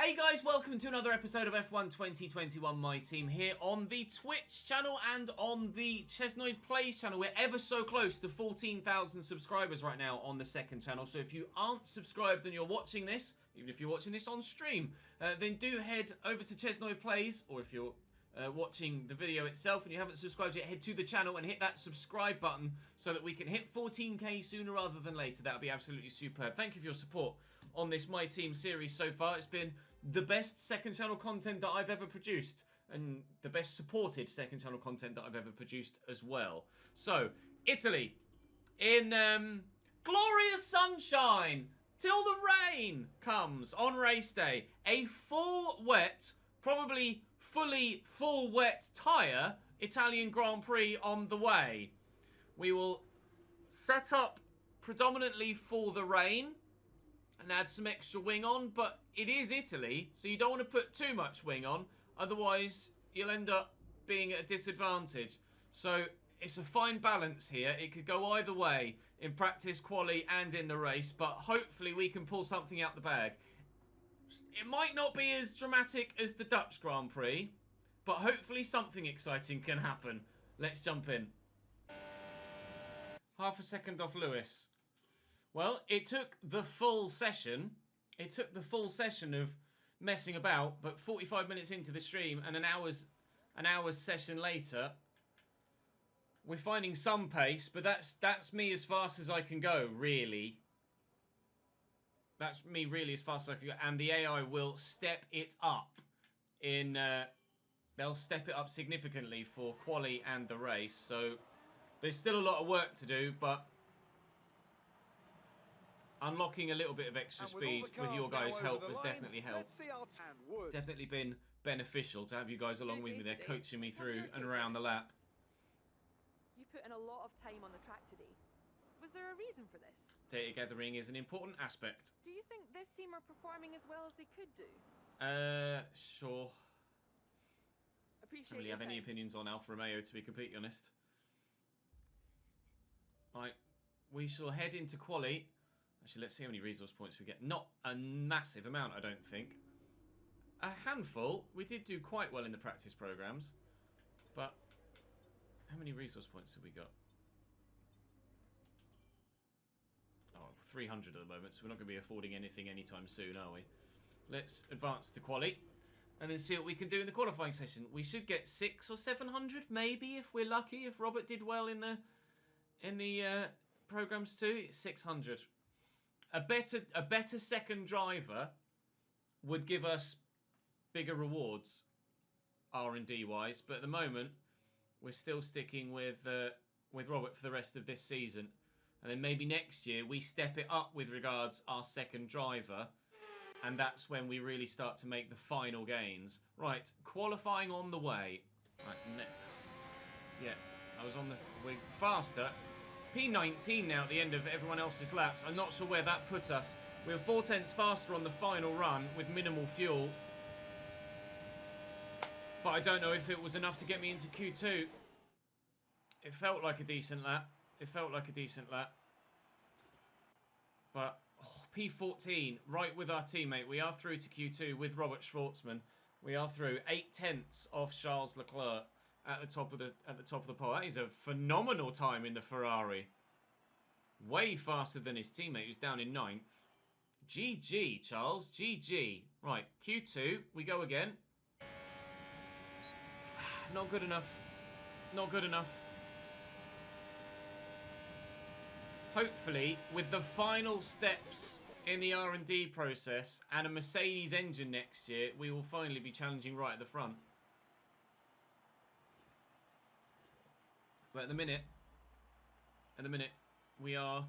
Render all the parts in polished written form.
Hey guys, welcome to another episode of F1 2021 My Team here on the Twitch channel and on the ChesnoidPlays channel. We're ever so close to 14,000 subscribers right now on the second channel. So if you aren't subscribed and you're watching this, even if you're watching this on stream, then do head over to ChesnoidPlays, or if you're watching the video itself and you haven't subscribed yet, head to the channel and hit that subscribe button so that we can hit 14k sooner rather than later. That would be absolutely superb. Thank you for your support on this My Team series so far. It's been the best second channel content that I've ever produced, and the best supported second channel content that I've ever produced as well. So, Italy, in glorious sunshine till the rain comes on race day. A full wet, probably fully full wet tyre Italian Grand Prix on the way. We will set up predominantly for the rain and add some extra wing on, but it is Italy, so you don't want to put too much wing on, otherwise you'll end up being at a disadvantage. So it's a fine balance here. It could go either way in practice, quali, and in the race, but hopefully we can pull something out the bag. It might not be as dramatic as the Dutch Grand Prix, but hopefully something exciting can happen. Let's jump in. Half a second off Lewis. Well, it took the full session. It took the full session of messing about, but 45 minutes into the stream and an hour's session later, we're finding some pace, but that's me as fast as I can go, really. That's me really as fast as I can go, and the AI will step it up in. They'll step it up significantly for quali and the race. So there's still a lot of work to do, but unlocking a little bit of extra speed with your guys' help has definitely helped. Definitely been beneficial to have you guys along with me there, coaching me through and around the lap. You put in a lot of time on the track today. Was there a reason for this? Data gathering is an important aspect. Do you think this team are performing as well as they could do? Sure. I don't really have any opinions on Alfa Romeo, to be completely honest. Right, we shall head into quali. Actually, let's see how many resource points we get. Not a massive amount, I don't think. A handful. We did do quite well in the practice programs. But how many resource points have we got? Oh, 300 at the moment, so we're not going to be affording anything anytime soon, are we? Let's advance to quali and then see what we can do in the qualifying session. We should get 600 or 700, maybe, if we're lucky. If Robert did well in the programs too, it's 600. A better second driver would give us bigger rewards, R&D wise, but at the moment we're still sticking with Robert for the rest of this season, and then maybe next year we step it up with regards our second driver, and that's when we really start to make the final gains. Right, qualifying on the way. Right, yeah, I was on the we're faster. P19 now at the end of everyone else's laps. I'm not sure where that puts us. We're 4 tenths faster on the final run with minimal fuel. But I don't know if it was enough to get me into Q2. It felt like a decent lap. It felt like a decent lap. But P14, right with our teammate. We are through to Q2 with Robert Schwartzman. We are through 8 tenths off Charles Leclerc. At the top of the pole. That is a phenomenal time in the Ferrari. Way faster than his teammate who's down in 9th. GG, Charles. GG. Right, Q2. We go again. Not good enough. Not good enough. Hopefully, with the final steps in the R&D process and a Mercedes engine next year, we will finally be challenging right at the front. But at the minute, we are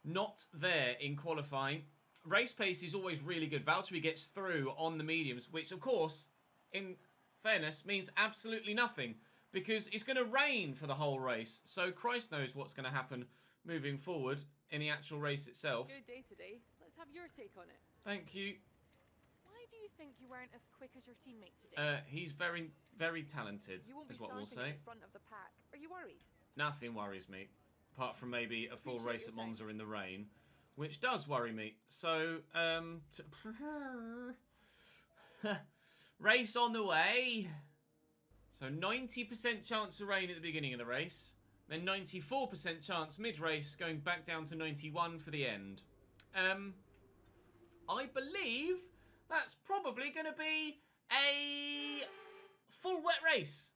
not there in qualifying. Race pace is always really good. Valtteri gets through on the mediums, which, of course, in fairness, means absolutely nothing, because it's going to rain for the whole race. So Christ knows what's going to happen moving forward in the actual race itself. Good day today. Let's have your take on it. Thank you. Why do you think you weren't as quick as your teammate today? He's very, very talented, is what we'll say. At the front of the pack. Are you worried? Nothing worries me, apart from maybe a full race at Monza in the rain, which does worry me. So, Race on the way. So 90% chance of rain at the beginning of the race. Then 94% chance mid-race, going back down to 91 for the end. I believe that's probably going to be a full wet race.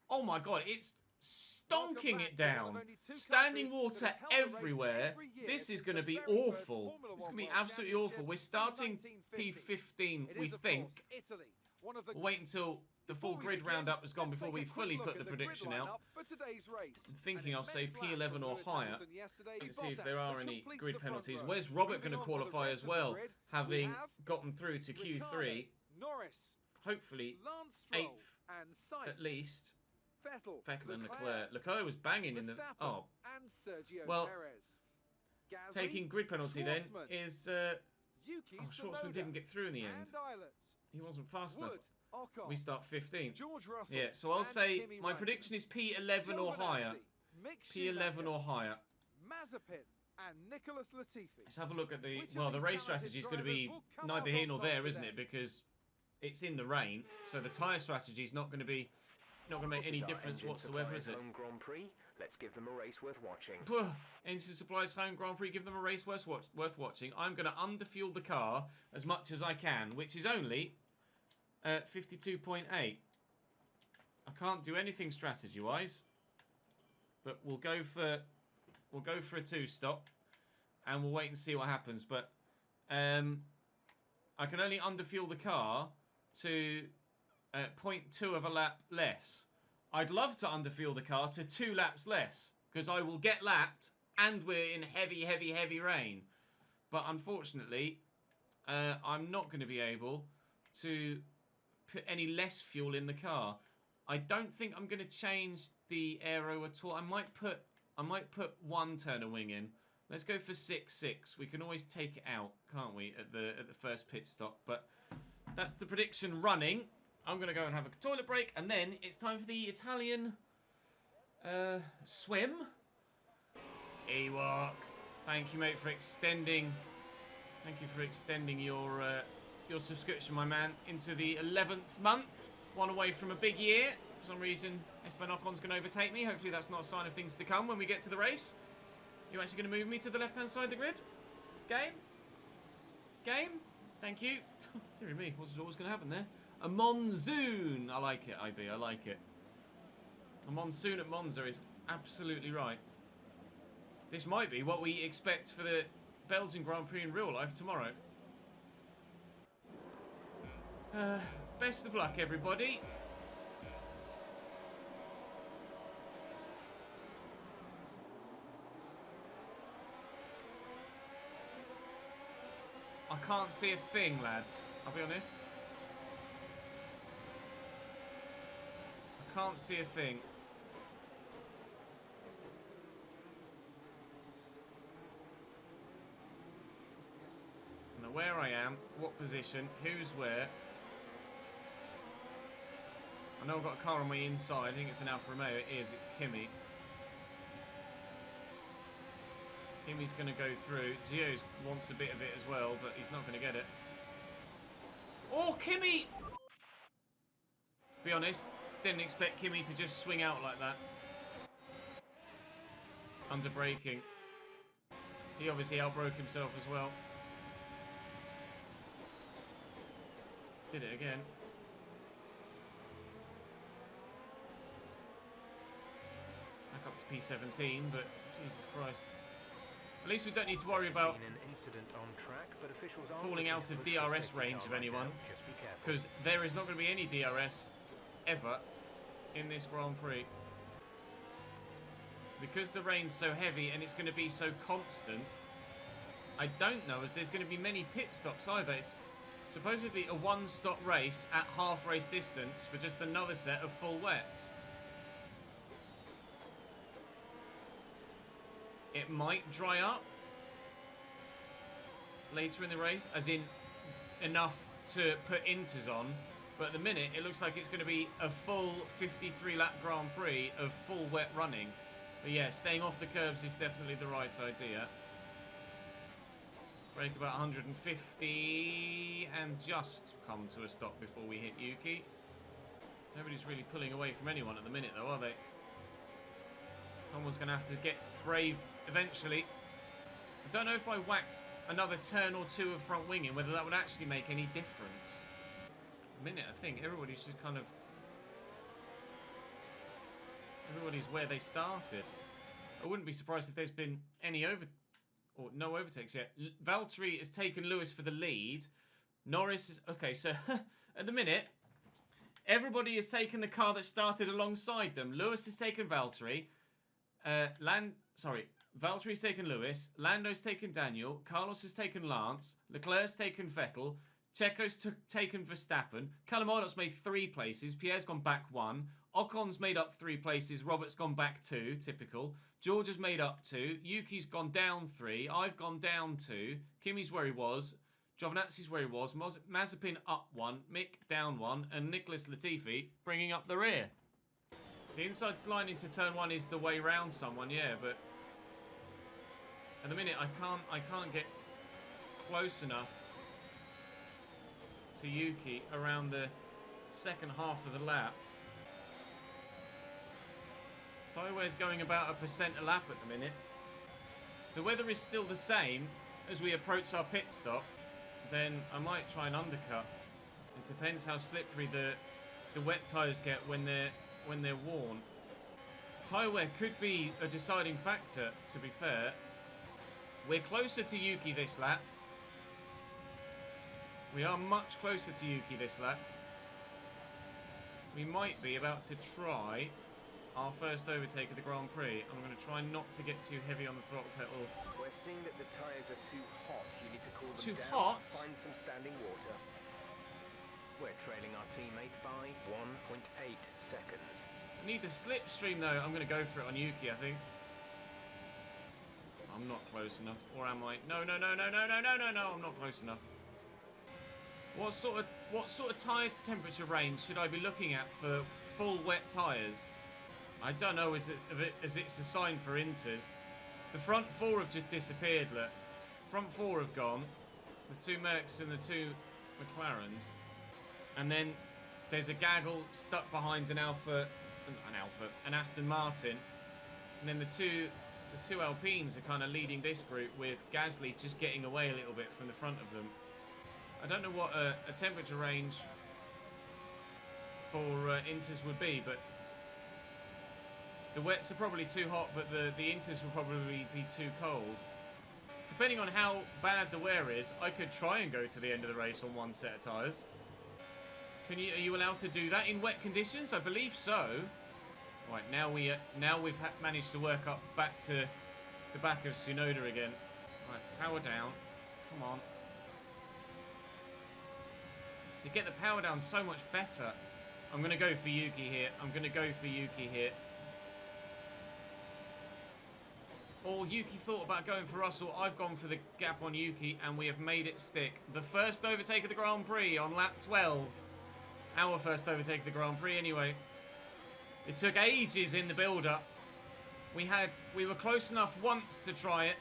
Oh my god, it's stonking it down. Standing water everywhere. This is going to be awful. This is going to be absolutely awful. We're starting P15, we think. We'll wait until the full grid roundup has gone before we fully put the prediction out. I'm thinking I'll say P11 or higher. Let's see if there are any grid penalties. Where's Robert going to qualify as well, having gotten through to Q3? Hopefully 8th at least. Vettel and Leclerc. Leclerc was banging in the... Oh. Well, taking grid penalty then is... Schwartzman didn't get through in the end. He wasn't fast enough. We start 15th. Yeah, so I'll say my prediction is P11 or higher. P11 or higher. Let's have a look at the... Well, the race strategy is going to be neither here nor there, isn't it? Because it's in the rain. So the tyre strategy is not going to be... Not going to make any difference whatsoever, is it? Home Grand Prix. Let's give them a race worth watching. Instant Supplies Home Grand Prix, give them a race worth watching. I'm going to underfuel the car as much as I can, which is only 52.8. I can't do anything strategy-wise, but we'll go for a 2-stop, and we'll wait and see what happens. But I can only underfuel the car to 0.2 of a lap less. I'd love to underfuel the car to 2 laps less, because I will get lapped and we're in heavy rain. But unfortunately, I'm not going to be able to put any less fuel in the car. I don't think I'm going to change the aero at all. I might put 1 turner wing in. Let's go for 6.6. We can always take it out, can't we, at the first pit stop? But that's the prediction running. I'm going to go and have a toilet break, and then it's time for the Italian swim. Ewok, thank you, mate, for extending. Thank you for extending your subscription, my man, into the 11th month. One away from a big year. For some reason, Esteban Ocon's going to overtake me. Hopefully that's not a sign of things to come when we get to the race. You actually going to move me to the left-hand side of the grid? Game? Thank you. Dear me, what's going to happen there? A monsoon. I like it, IB. I like it. A monsoon at Monza is absolutely right. This might be what we expect for the Belgian Grand Prix in real life tomorrow. Best of luck, everybody. I can't see a thing, lads. I'll be honest. Can't see a thing. I know where I am, what position, who's where. I know I've got a car on my inside. I think it's an Alfa Romeo. It is. It's Kimi. Kimi's going to go through. Gio's wants a bit of it as well, but he's not going to get it. Oh, Kimi! Be honest. Didn't expect Kimi to just swing out like that. Under braking. He obviously outbroke himself as well. Did it again. Back up to P17, but Jesus Christ. At least we don't need to worry about falling out of DRS range of anyone. Because there is not going to be any DRS ever in this Grand Prix, because the rain's so heavy and it's going to be so constant. I don't know as there's going to be many pit stops either. It's supposedly a 1-stop race at half race distance for just another set of full wets. It might dry up later in the race, as in enough to put inters on. But at the minute, it looks like it's going to be a full 53-lap Grand Prix of full wet running. But yeah, staying off the curbs is definitely the right idea. Brake about 150 and just come to a stop before we hit Yuki. Nobody's really pulling away from anyone at the minute though, are they? Someone's going to have to get brave eventually. I don't know if I whacked another turn or two of front winging, whether that would actually make any difference. At the minute, I think everybody's just kind of... Everybody's where they started. I wouldn't be surprised if there's been any or no overtakes yet. Valtteri has taken Lewis for the lead. Norris is... Okay, so at the minute, everybody has taken the car that started alongside them. Lewis has taken Valtteri. Valtteri's taken Lewis. Lando's taken Daniel. Carlos has taken Lance. Leclerc's taken Vettel. Checo's taken Verstappen. Callum Arnott's made 3 places. Pierre's gone back 1. Ocon's made up 3 places. Robert's gone back 2. Typical. George has made up 2. Yuki's gone down 3. I've gone down 2. Kimi's where he was. Giovinazzi's where he was. Mazepin up 1. Mick down 1. And Nicholas Latifi bringing up the rear. The inside line into turn 1 is the way round someone, yeah, but at the minute I can't get close enough to Yuki around the second half of the lap. Tyre wear's going about 1% a lap at the minute. If the weather is still the same as we approach our pit stop, then I might try and undercut. It depends how slippery the wet tyres get when they're worn. Tyre wear could be a deciding factor, to be fair. We're closer to Yuki this lap. We are much closer to Yuki this lap. We might be about to try our first overtake of the Grand Prix. I'm going to try not to get too heavy on the throttle pedal. We're seeing that the tyres are too hot. You need to cool them Too down. hot? Find some standing water. We're trailing our teammate by 1.8 seconds. Need the slipstream though. I'm going to go for it on Yuki, I think. I'm not close enough. Or am I? No, I'm not close enough. What sort of tyre temperature range should I be looking at for full wet tyres? I don't know as it's a sign for inters. The front 4 have just disappeared, look. Front 4 have gone. The 2 Mercs and the 2 McLarens. And then there's a gaggle stuck behind an Aston Martin. And then the two Alpines are kind of leading this group with Gasly just getting away a little bit from the front of them. I don't know what a temperature range for inters would be, but the wets are probably too hot, but the inters will probably be too cold. Depending on how bad the wear is, I could try and go to the end of the race on 1 set of tyres. Are you allowed to do that in wet conditions? I believe so. Right, now we've managed to work up back to the back of Tsunoda again. Right, power down. Come on. You get the power down so much better. I'm going to go for Yuki here. Or Yuki thought about going for Russell. I've gone for the gap on Yuki, and we have made it stick. The first overtake of the Grand Prix on lap 12. Our first overtake of the Grand Prix, anyway. It took ages in the build-up. We were close enough once to try it,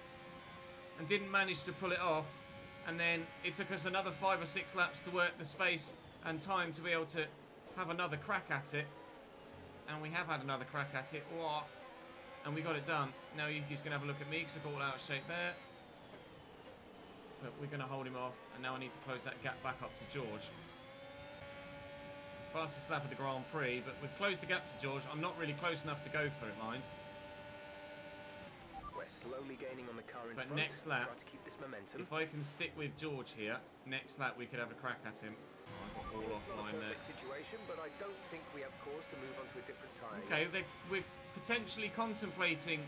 and didn't manage to pull it off. And then it took us another 5 or 6 laps to work the space and time to be able to have another crack at it. And we have had another crack at it. Oh. And we got it done. Now Yuki's going to have a look at me because I got all out of shape there. But we're going to hold him off. And now I need to close that gap back up to George. Fastest lap of the Grand Prix. But we've closed the gap to George. I'm not really close enough to go for it, mind. We're slowly gaining on the car in front. But next lap, try to keep this momentum. if I can stick with George here, next lap we could have a crack at him. Oh, I got all It's not offline a there. perfect situation, but I don't think we have cause to move on to a different tyre. Okay, we're potentially contemplating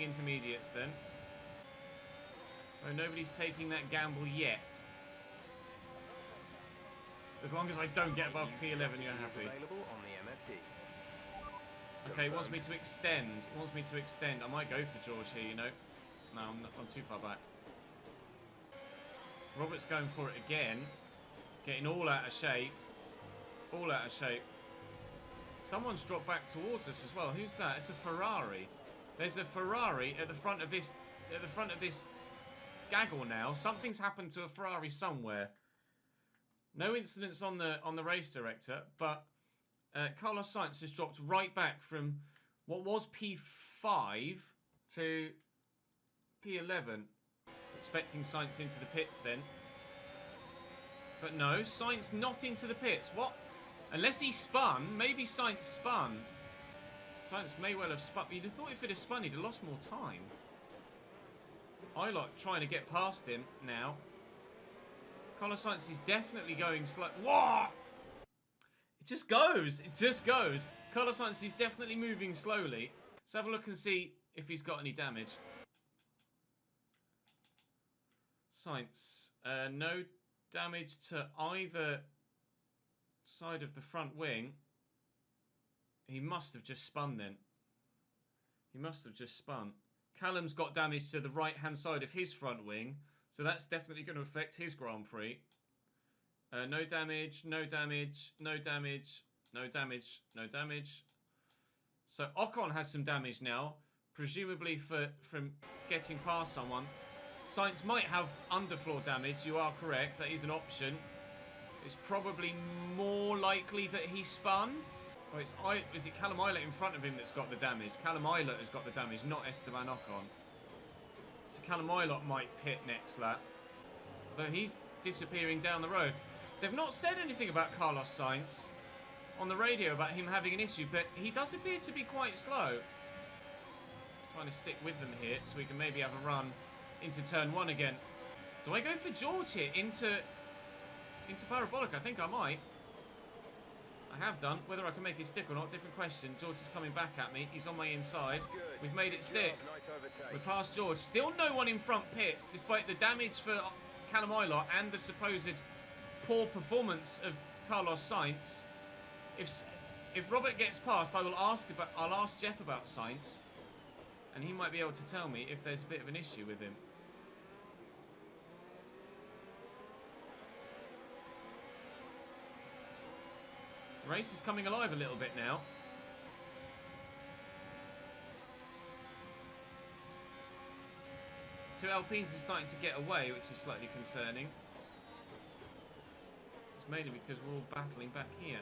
intermediates then. Oh, nobody's taking that gamble yet. As long as I don't get above P11, you're happy. Available on the MFD. Okay, it wants me to extend. I might go for George here, you know. No, I'm too far back. Robert's going for it again. Getting all out of shape. Someone's dropped back towards us as well. Who's that? It's a Ferrari. There's a Ferrari at the front of this gaggle now. Something's happened to a Ferrari somewhere. No incidents on the race director, but Carlos Sainz has dropped right back from what was P5 to P11. Expecting Sainz into the pits then. But no, Sainz not into the pits. What? Unless he spun. Maybe Sainz spun. Sainz may well have spun. You'd have thought if he'd have spun, he'd have lost more time. I like trying to get past him now. Carlos Sainz is definitely going slow. What? It just goes. It just goes. Carlos Sainz is definitely moving slowly. Let's have a look and see if he's got any damage. Sainz, no damage to either side of the front wing. He must have just spun then. He must have just spun. Callum's got damage to the right-hand side of his front wing, so that's definitely going to affect his Grand Prix. No damage, no damage, no damage, no damage, no damage. So Ocon has some damage now, presumably from getting past someone. Sainz might have underfloor damage, you are correct, that is an option. It's probably more likely that he spun. Oh, is it Callum Eilert in front of him that's got the damage? Callum Eilert has got the damage, not Esteban Ocon. So Callum Eilert might pit next lap. Though he's disappearing down the road. They've not said anything about Carlos Sainz on the radio about him having an issue, but he does appear to be quite slow. Just trying to stick with them here so we can maybe have a run into turn 1 again. Do I go for George here into Parabolic? I think I might. I have done. Whether I can make it stick or not, different question. George is coming back at me. He's on my inside. We've made it stick. We're past George. Still no one in front pits, despite the damage for Callum Eilert and the supposed poor performance of Carlos Sainz. If Robert gets past, I'll ask Jeff about Sainz, and he might be able to tell me if there's a bit of an issue with him. The race is coming alive a little bit now. Two Alpines are starting to get away, which is slightly concerning. It's mainly because we're all battling back here.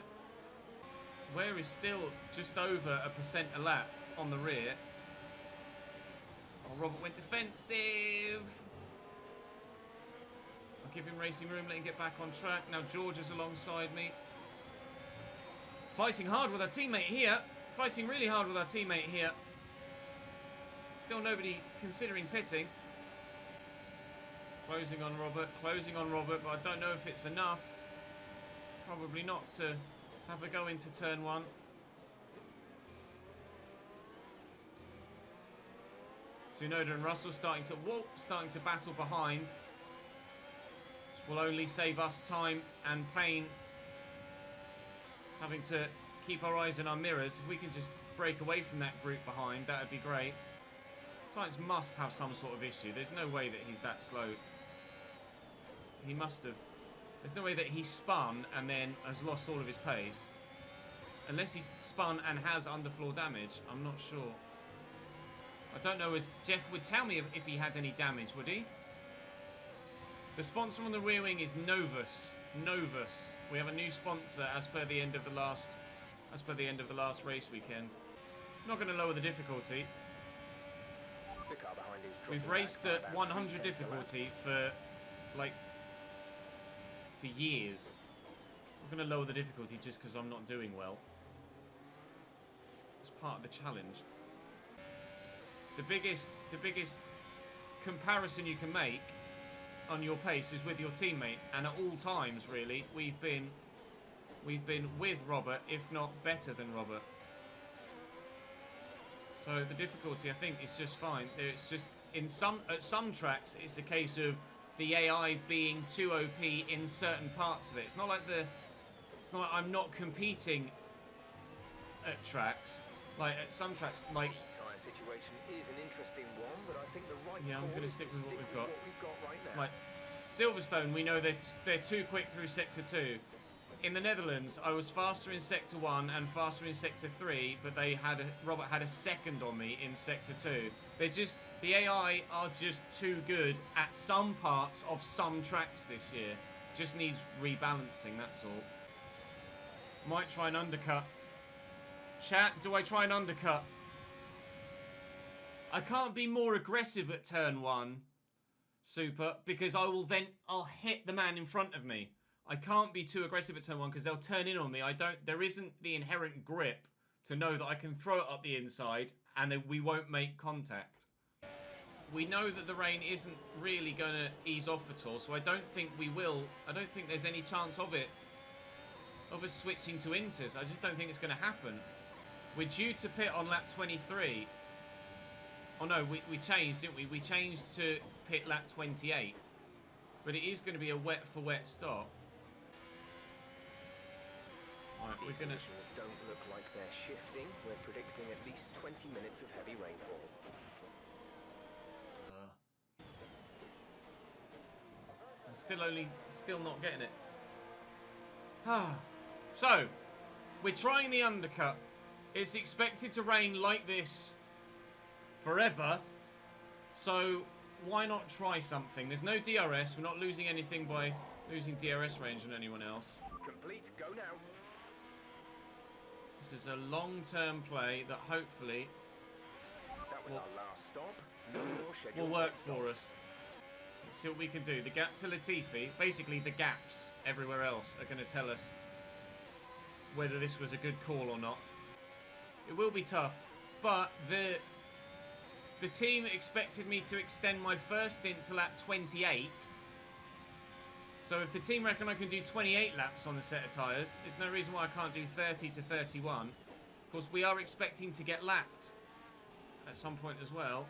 Ware is still just over 1% a lap on the rear. Oh, Robert went defensive. I'll give him racing room, let him get back on track. Now George is alongside me. Fighting hard with our teammate here. Fighting really hard with our teammate here. Still nobody considering pitting. Closing on Robert, but I don't know if it's enough. Probably not to have a go into turn 1. Tsunoda and Russell starting to battle behind. This will only save us time and pain. Having to keep our eyes in our mirrors. If we can just break away from that group behind, that would be great. Sainz must have some sort of issue. There's no way that he's that slow. He must have. There's no way that he spun and then has lost all of his pace. Unless he spun and has underfloor damage. I'm not sure. I don't know, as Jeff would tell me if he had any damage, would he? The sponsor on the rear wing is Novus. Novus. We have a new sponsor as per the end of the last race weekend. Not going to lower the difficulty. We've raced at 100 difficulty for years. I'm going to lower the difficulty just because I'm not doing well. It's part of the challenge. The biggest comparison you can make on your pace is with your teammate, and at all times really we've been with Robert, if not better than Robert. So the difficulty, I think, is just fine. It's just at some tracks it's a case of the AI being too OP in certain parts of it. It's not like I'm not competing at tracks. Like at some tracks, like situation is an interesting one, but I think the right I'm going to stick with what we've got. Right now. Like Silverstone, we know they're too quick through sector 2. in the Netherlands, I was faster in Sector 1 and faster in Sector 3, but Robert had a second on me in Sector 2. The AI are just too good at some parts of some tracks this year. Just needs rebalancing, that's all. Might try and undercut. Chat, do I try and undercut? I can't be more aggressive at turn 1, Super, because I'll hit the man in front of me. I can't be too aggressive at turn 1 because they'll turn in on me. There isn't the inherent grip to know that I can throw it up the inside and then we won't make contact. We know that the rain isn't really going to ease off at all, so I don't think we will. I don't think there's any chance of us switching to inters. I just don't think it's going to happen. We're due to pit on lap 23. Oh no, we changed, didn't we? We changed to pit lap 28. But it is going to be a wet for wet stop. Right, These conditions don't look like they're shifting. We're predicting at least 20 minutes of heavy rainfall. I'm still not getting it. So, we're trying the undercut. It's expected to rain like this forever. So, why not try something? There's no DRS. We're not losing anything by losing DRS range on anyone else. Complete. Go now. This is a long-term play that hopefully That was our last stop. No more scheduled will work pit for stops. us. Let's see what we can do. The gap to Latifi, basically the gaps everywhere else are going to tell us whether this was a good call or not. It will be tough, but the team expected me to extend my first stint to lap 28. So if the team reckon I can do 28 laps on the set of tyres, there's no reason why I can't do 30 to 31. Of course, we are expecting to get lapped at some point as well.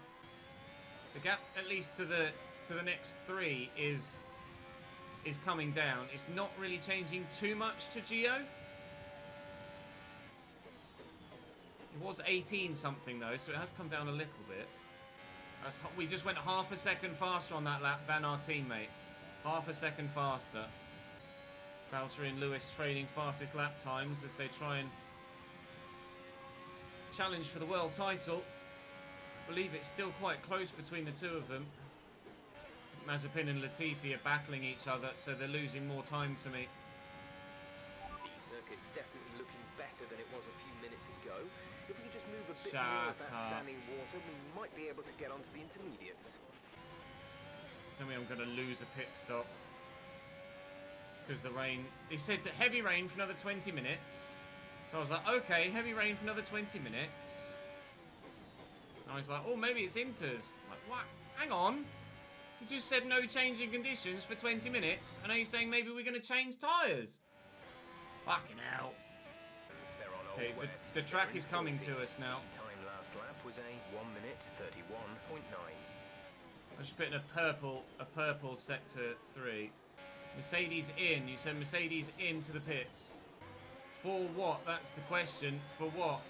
The gap, at least to the next 3, is coming down. It's not really changing too much to Gio. It was 18 something though, so it has come down a little bit. We just went half a second faster on that lap than our teammate. Half a second faster. Valtteri and Lewis trading fastest lap times as they try and challenge for the world title. I believe it's still quite close between the two of them. Mazepin and Latifi are battling each other, so they're losing more time to me. The circuit's definitely looking better than it was a few minutes ago. If we could just move a bit more of that standing water, we might be able to get onto the intermediates. Tell me I'm going to lose a pit stop. Because the rain... They said that heavy rain for another 20 minutes. So I was like, okay, heavy rain for another 20 minutes. And I was like, oh, maybe it's inters. I'm like, what? Hang on. You just said no change in conditions for 20 minutes. And now you're saying maybe we're going to change tyres. Fucking hell. Okay, the track is coming to us now. Time last lap was a 1 minute 31.9. I'm just putting a purple sector 3. Mercedes in. You said Mercedes into the pits. For what? That's the question. For what?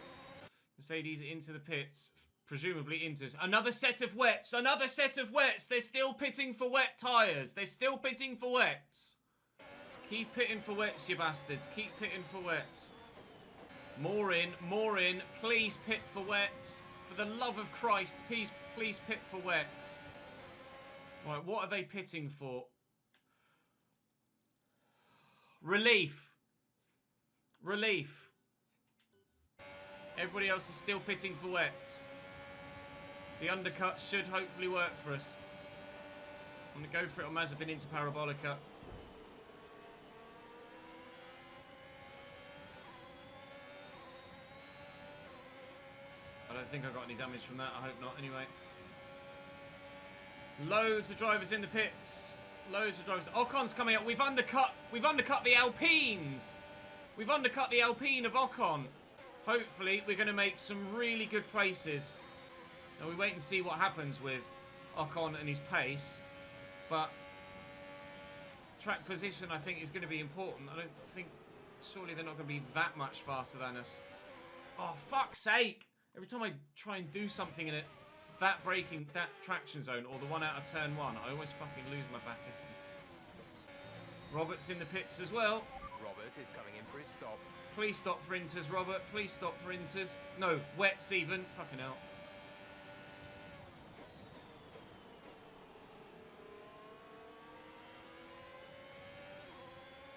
Mercedes into the pits. Presumably inters. Another set of wets. Another set of wets. They're still pitting for wet tyres. They're still pitting for wets. Keep pitting for wets, you bastards. Keep pitting for wets. More in. More in. Please pit for wets. For the love of Christ, please pit for wets. Right, what are they pitting for? Relief. Relief. Everybody else is still pitting for wets. The undercut should hopefully work for us. I'm going to go for it on Mazepin into Parabolica. I don't think I got any damage from that. I hope not anyway. Loads of drivers in the pits. Loads of drivers. Ocon's coming up. We've undercut the Alpines. We've undercut the Alpine of Ocon. Hopefully, we're going to make some really good places. Now, we wait and see what happens with Ocon and his pace. But track position, I think, is going to be important. I don't think... Surely they're not going to be that much faster than us. Oh, fuck's sake. Every time I try and do something in it, that traction zone, or the one out of turn 1, I always fucking lose my back end. Robert's in the pits as well. Robert is coming in for his stop. Please stop for inters, Robert. Please stop for inters. No, wets even. Fucking hell.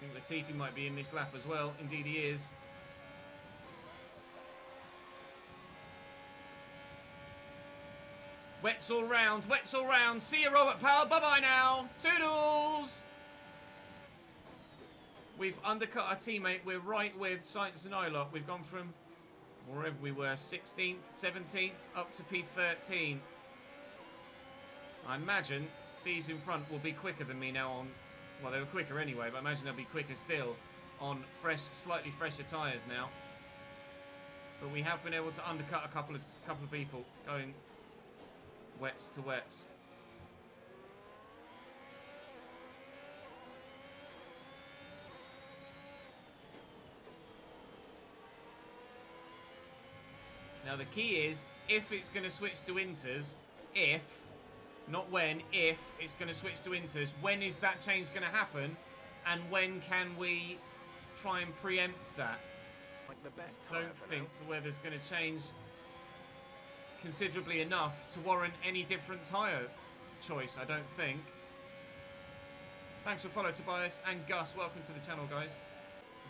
I think Latifi might be in this lap as well. Indeed he is. Wets all round, wets all round. See you, Robert Powell. Bye-bye now. Toodles! We've undercut our teammate. We're right with Sainz and Ilott. We've gone from wherever we were, 16th, 17th, up to P13. I imagine these in front will be quicker than me now on... Well, they were quicker anyway, but I imagine they'll be quicker still on fresh, slightly fresher tyres now. But we have been able to undercut a couple of people going wets to wets. Now the key is, if it's going to switch to inters, if, not when, if it's going to switch to inters, when is that change going to happen? And when can we try and preempt that? Like the best I don't think the weather's going to change considerably enough to warrant any different tyre choice, I don't think. Thanks for follow, Tobias and Gus. Welcome to the channel, guys.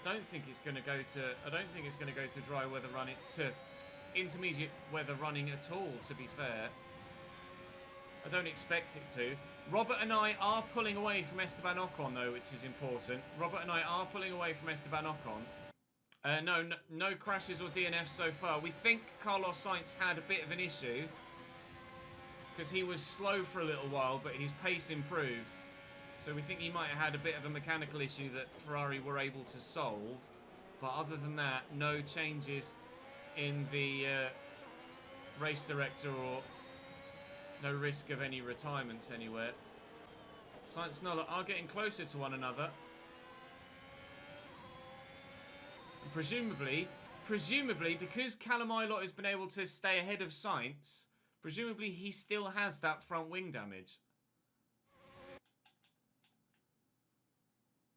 I don't think it's going to go to dry weather running, to intermediate weather running at all, to be fair. I don't expect it to. Robert and I are pulling away from Esteban Ocon, though, which is important. Robert and I are pulling away from Esteban Ocon. No crashes or DNFs so far. We think Carlos Sainz had a bit of an issue because he was slow for a little while, but his pace improved. So we think he might have had a bit of a mechanical issue that Ferrari were able to solve. But other than that, no changes in the race director or no risk of any retirements anywhere. Sainz and Nola are getting closer to one another. And presumably, because Callum Ilott has been able to stay ahead of Sainz, presumably he still has that front wing damage.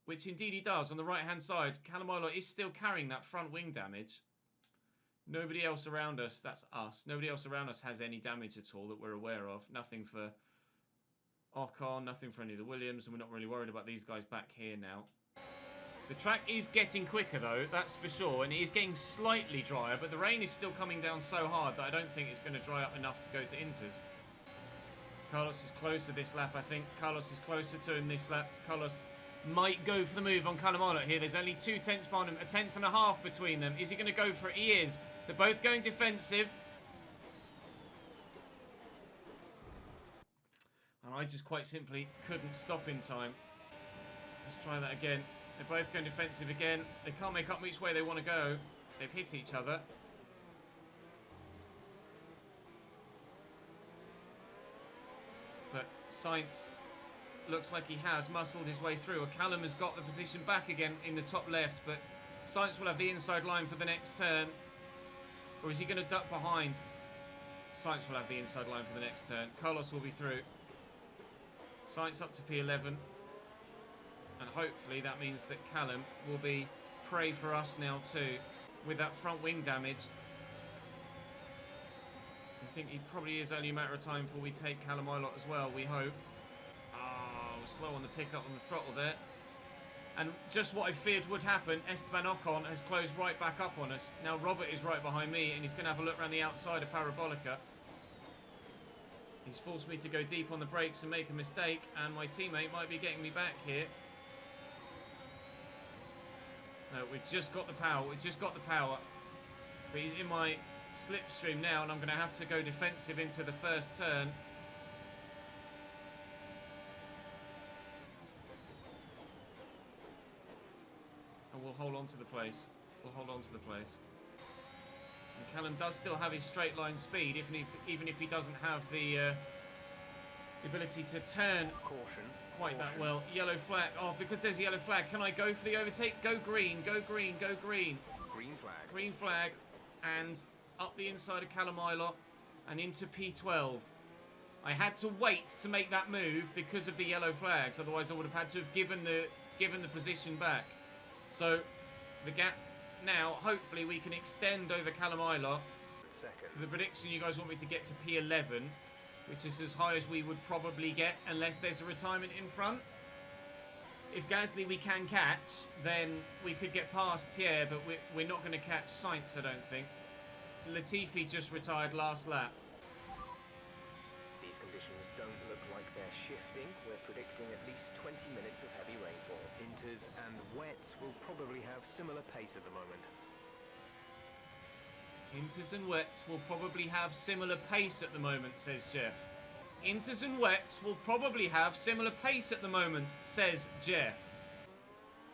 Which indeed he does. On the right-hand side, Callum Ilott is still carrying that front wing damage. Nobody else around us, that's us, nobody else around us has any damage at all that we're aware of. Nothing for Ocon, nothing for any of the Williams, and we're not really worried about these guys back here now. The track is getting quicker though, that's for sure, and it is getting slightly drier, but the rain is still coming down so hard that I don't think it's going to dry up enough to go to inters. Carlos is closer this lap, I think. Carlos is closer to him this lap. Carlos might go for the move on Callum Ilott here. There's only 2 tenths behind him, a tenth and a half between them. Is he going to go for it? He is. They're both going defensive. And I just quite simply couldn't stop in time. Let's try that again. They're both going defensive again. They can't make up which way they want to go. They've hit each other. But Sainz looks like he has muscled his way through. Callum has got the position back again in the top left, but Sainz will have the inside line for the next turn. Or is he going to duck behind? Sainz will have the inside line for the next turn. Carlos will be through. Sainz up to P11. And hopefully that means that Callum will be prey for us now too. With that front wing damage. I think it probably is only a matter of time before we take Callum Ilott as well, we hope. Oh, slow on the pickup on the throttle there. And just what I feared would happen, Esteban Ocon has closed right back up on us. Now Robert is right behind me and he's going to have a look around the outside of Parabolica. He's forced me to go deep on the brakes and make a mistake, and my teammate might be getting me back here. No, we've just got the power. We've just got the power. But he's in my slipstream now, and I'm going to have to go defensive into the first turn. And we'll hold on to the place. We'll hold on to the place. And Callum does still have his straight line speed, even if he doesn't have the ability to turn quite that well. Yellow flag. Oh, because there's a yellow flag. Can I go for the overtake? Go green. Go green. Go green. Green flag. Green flag. And up the inside of Callum Ilott and into P12. I had to wait to make that move because of the yellow flags. Otherwise, I would have had to have given the position back. So the gap now, hopefully we can extend over Callum For the prediction, you guys want me to get to P11, which is as high as we would probably get unless there's a retirement in front. If Gasly we can catch, then we could get past Pierre, but we're not going to catch Sainz, I don't think. Latifi just retired last lap. These conditions don't look like they're shifting. We're predicting at least 20 minutes of heavy rainfall. Inters and wets will probably have similar pace at the moment. Inters and wets will probably have similar pace at the moment, says Jeff. Inters and wets will probably have similar pace at the moment, says Jeff.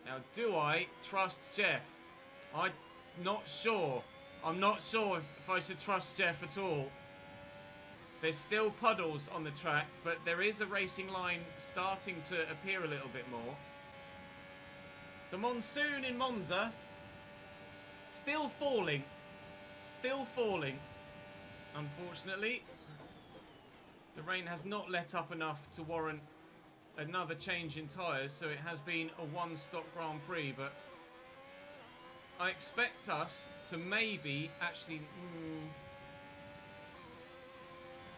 Now, do I trust Jeff? I'm not sure. I'm not sure if I should trust Jeff at all. There's still puddles on the track, but there is a racing line starting to appear a little bit more. The monsoon in Monza, still falling. Still falling. Unfortunately, the rain has not let up enough to warrant another change in tyres, so it has been a one-stop Grand Prix, but I expect us to maybe actually...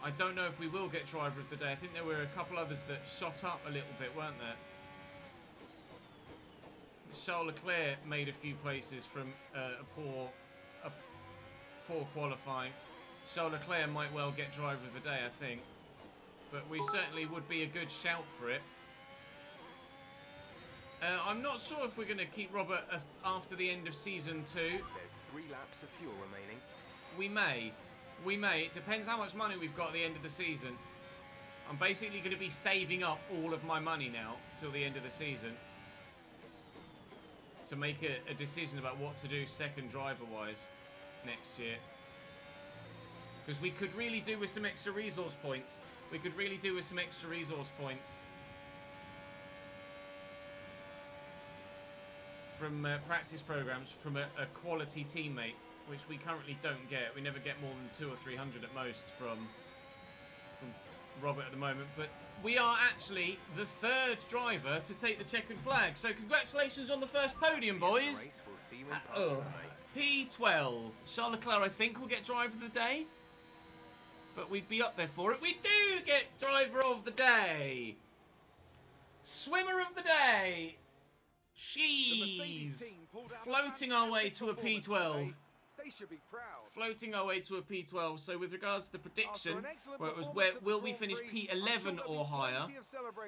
I don't know if we will get driver of the day. I think there were a couple others that shot up a little bit, weren't there? Charles Leclerc made a few places from a poor qualifying. Charles Leclerc might well get driver of the day, I think. But we certainly would be a good shout for it. I'm not sure if we're going to keep Robert after the end of season 2. There's 3 laps of fuel remaining. We may. We may. It depends how much money we've got at the end of the season. I'm basically going to be saving up all of my money now till the end of the season to make a decision about what to do second driver-wise next year. Because we could really do with some extra resource points. We could really do with some extra resource points from practice programs from a quality teammate, which we currently don't get. We never get more than 200 or 300 at most from Robert at the moment. But we are actually the 3rd driver to take the checkered flag. So congratulations on the first podium, boys. P12. Charles Leclerc, I think, will get driver of the day. But we'd be up there for it. We do get driver of the day. Swimmer of the day. Jeez. Floating our way to a P12. They should be proud. Floating our way to a P12. So with regards to the prediction, where it was where will we finish P11 or higher,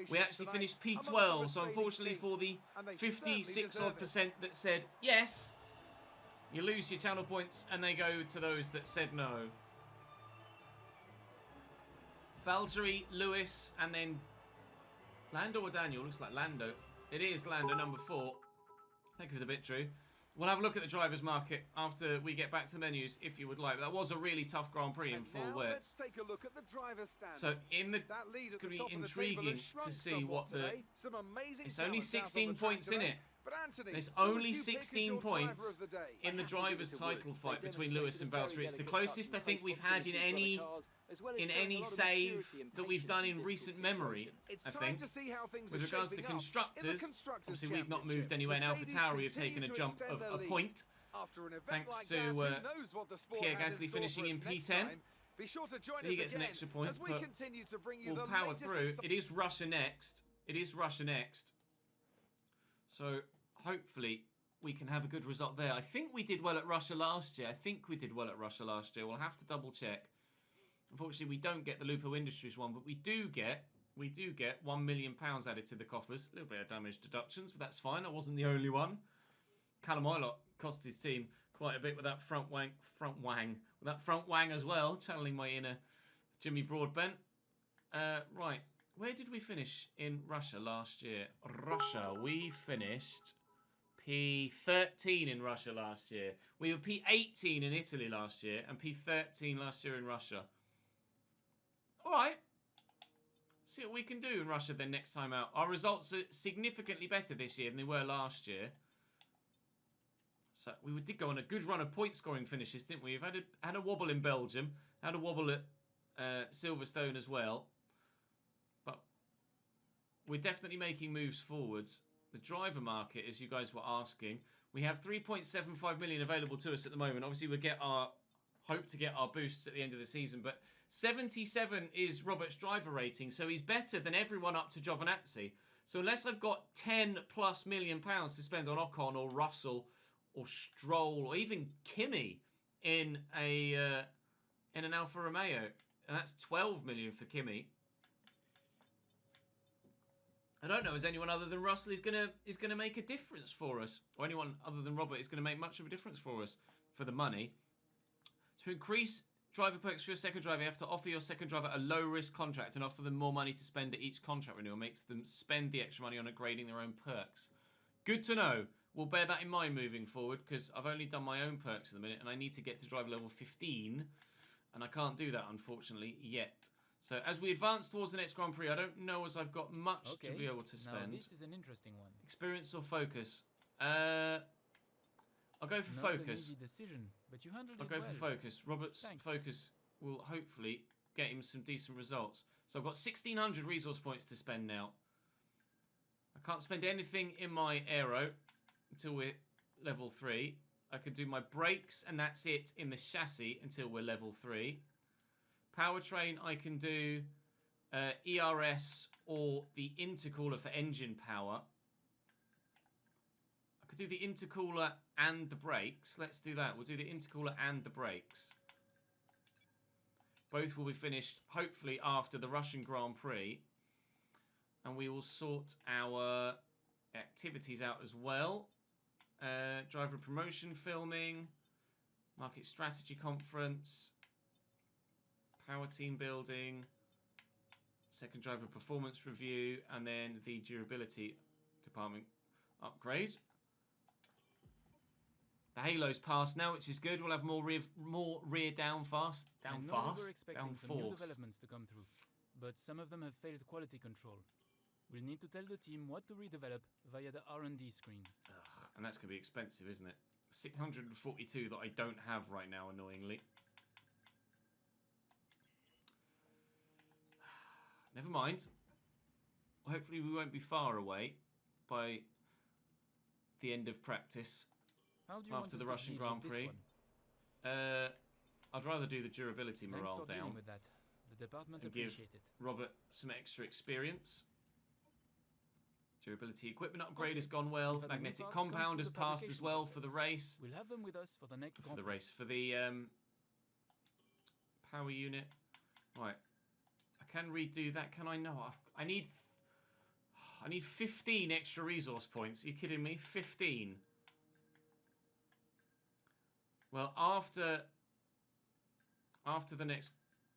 we actually finished P12. So unfortunately for the 56% that said yes, you lose your channel points and they go to those that said no. Valtteri, Lewis, and then Lando or Daniel. Looks like Lando. It is Lando, number 4. Thank you for the bit, Drew. We'll have a look at the driver's market after we get back to the menus, if you would like. That was a really tough Grand Prix in full wet. Let's take a look at the driver's standings. So it's going to be intriguing to see what the... It's only 16 points in it. There's only 16 points in the driver's title fight between Lewis and Valtteri. It's the closest I think we've had in any save that we've done in recent memory, I think. With regards to constructors, obviously we've not moved anywhere. Now AlphaTauri have taken a jump of a point, thanks to Pierre Gasly finishing in P10. So he gets an extra point, but we'll power through. It is Russia next. It is Russia next. So hopefully we can have a good result there. I think we did well at Russia last year. We'll have to double check. Unfortunately, we don't get the Lupo Industries one, but we do get £1 million added to the coffers. A little bit of damage deductions, but that's fine. I wasn't the only one. Callum Ilott cost his team quite a bit with that front wang as well, channeling my inner Jimmy Broadbent. Right. Where did we finish in Russia last year? Russia, we finished P13 in Russia last year. We were P18 in Italy last year and P13 last year in Russia. All right. See what we can do in Russia then next time out. Our results are significantly better this year than they were last year. So we did go on a good run of point scoring finishes, didn't we? We've had a wobble in Belgium, had a wobble at Silverstone as well. We're definitely making moves forwards. the driver market, as you guys were asking, we have 3.75 million available to us at the moment. Obviously, we'll hope to get our boosts at the end of the season, but 77 is Robert's driver rating, so he's better than everyone up to Giovinazzi. So unless I've got 10+ million pounds to spend on Ocon or Russell or Stroll or even Kimi in an Alfa Romeo, and that's 12 million for Kimi. I don't know, is anyone other than Russell is gonna make a difference for us, or anyone other than Robert is gonna make much of a difference for us for the money. To increase driver perks for your second driver, you have to offer your second driver a low-risk contract and offer them more money to spend at each contract renewal. Makes them spend the extra money on upgrading their own perks. Good to know. We'll bear that in mind moving forward, because I've only done my own perks at the minute, and I need to get to driver level 15, and I can't do that, unfortunately, yet. So as we advance towards the next Grand Prix, I don't know as I've got much to be able to spend. Now this is an interesting one. Experience or focus? I'll go for focus. Not an easy decision, but you handled I'll it go well. for focus. Robert's focus will hopefully get him some decent results. So I've got 1,600 resource points to spend now. I can't spend anything in my aero until we're level 3. I could do my brakes, and that's it in the chassis until we're level 3. Powertrain, I can do ERS or the intercooler for engine power. I could do the intercooler and the brakes. Let's do that. We'll do the intercooler and the brakes. Both will be finished, hopefully, after the Russian Grand Prix. And we will sort our activities out as well. Driver promotion filming. Market strategy conference. Power team building. Second driver performance review. And then the durability department upgrade. The halo's passed now, which is good. We'll have more rear down force. Some new developments to come through, but some of them have failed quality control. We'll need to tell the team what to redevelop via the R&D screen. Ugh, and that's going to be expensive, isn't it? 642 that I don't have right now, annoyingly. Never mind. Hopefully we won't be far away by the end of practice. After the Russian Grand Prix. I'd rather do the durability morale down. With that. The department and give appreciate it. Robert some extra experience. Durability equipment upgrade has gone well. Magnetic compound has passed as well for the race. We'll have them with us for the next For the race. For the power unit. Right. I can redo that. Can I? No. I need 15 extra resource points. Are you kidding me? 15. Well, after the next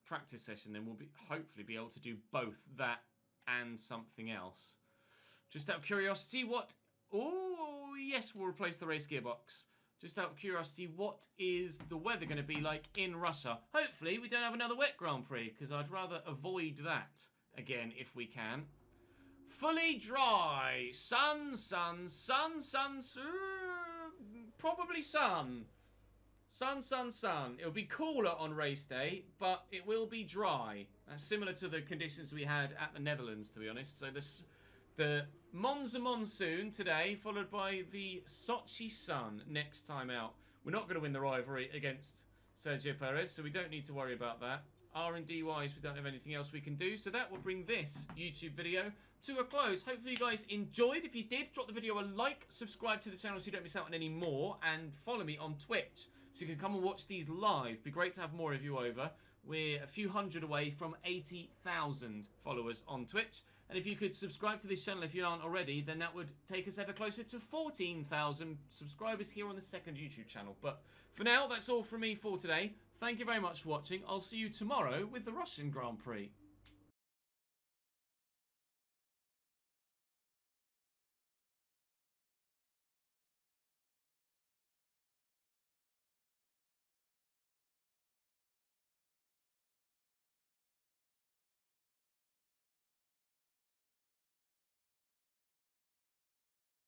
practice session, then we'll hopefully be able to do both that and something else. Just out of curiosity, what... Oh, yes, we'll replace the race gearbox. Just out of curiosity, what is the weather going to be like in Russia? Hopefully, we don't have another wet Grand Prix, because I'd rather avoid that again if we can. Fully dry. Sun. Probably sun. Sun. It'll be cooler on race day, but it will be dry. That's similar to the conditions we had at the Netherlands, to be honest. So the Monza monsoon today, followed by the Sochi sun next time out. We're not going to win the rivalry against Sergio Perez, so we don't need to worry about that. R&D wise, we don't have anything else we can do. So that will bring this YouTube video to a close. Hopefully you guys enjoyed. If you did, drop the video a like, subscribe to the channel so you don't miss out on any more, and follow me on Twitch so you can come and watch these live. Be great to have more of you over. We're a few hundred away from 80,000 followers on Twitch. And if you could subscribe to this channel if you aren't already, then that would take us ever closer to 14,000 subscribers here on the second YouTube channel. But for now, that's all from me for today. Thank you very much for watching. I'll see you tomorrow with the Russian Grand Prix.